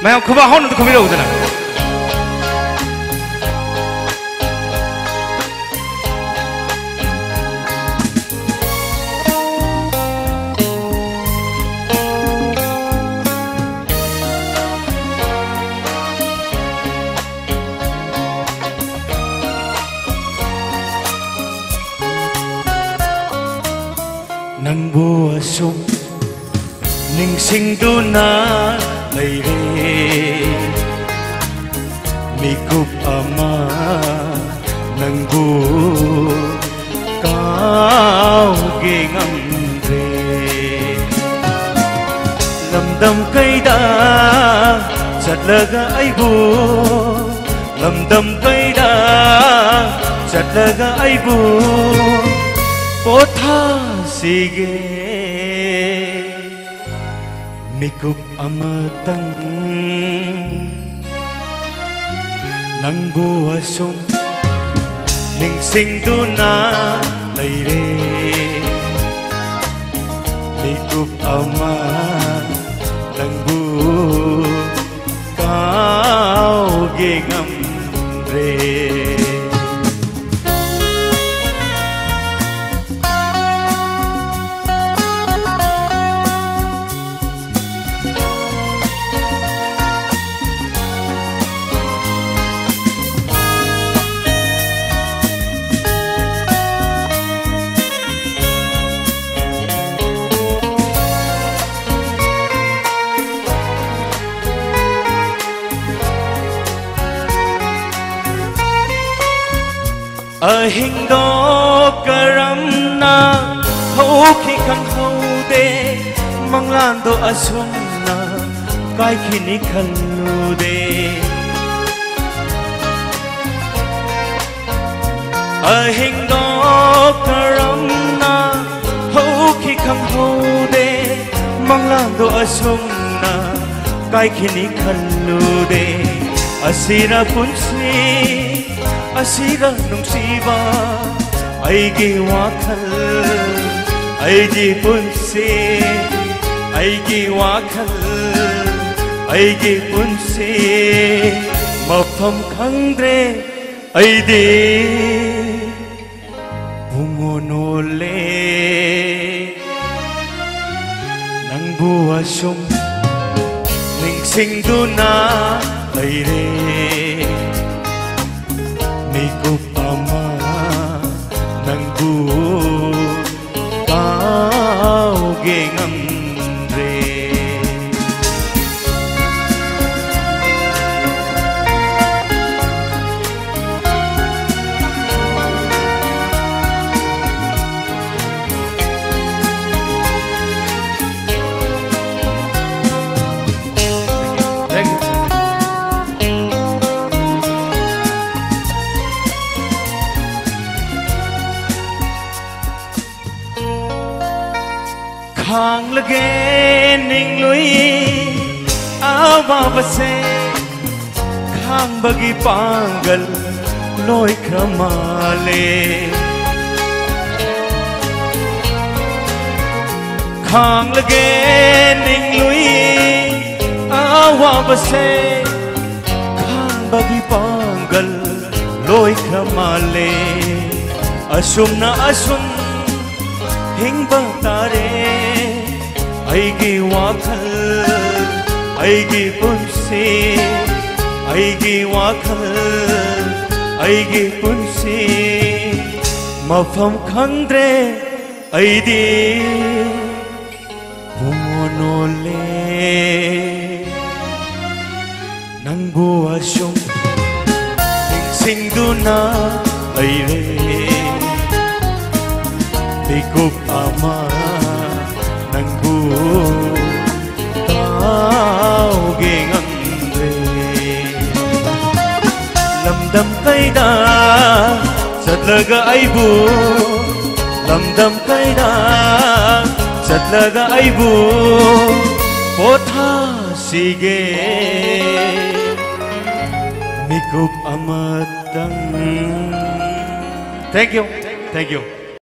मैं खुबा हूं तो खुबी रहुदना नंगबो असुम निंगसिंगदुना leire mikup ama nangbu kau gingang re lamdam kaida chatlaga aibu lamdam kaida chatlaga aibu potha sige mikup amatang nangbu asum ningsingduna leire mikup ama nangbu kau gingham re ahing do karam na hau khi khang hau de manglan do asum na kai khi ni khalu de ahing do karam na hau khi khang hau de manglan do asum na kai khi ni khalu de asira punsi asira nungsiba aigi wakhal aigi punsi aigi wakhal aigi punsi mafam khangdre aidi bungonole nangbu asum ningsingduna leire mikup ama nangbu kau gingham re khang lage ning lui awa base khang bagi pangal loi khamale khang lage ning lui awa base khang bagi pangal loi khamale asum na asum hingba tare aigi wakhal aigi punsi aigi wakhal aigi punsi mafam khangdre aidi bungonole nangbu asum ningsingduna leire mikup ama nangbu kau gingham re lamdam kaida chatlaga aibu lamdam kaida chatlaga aibu potha ꯅꯨꯡꯁꯤꯒꯦ ꯃꯤꯀꯨꯞ ꯑꯃꯇꯪ Thank you.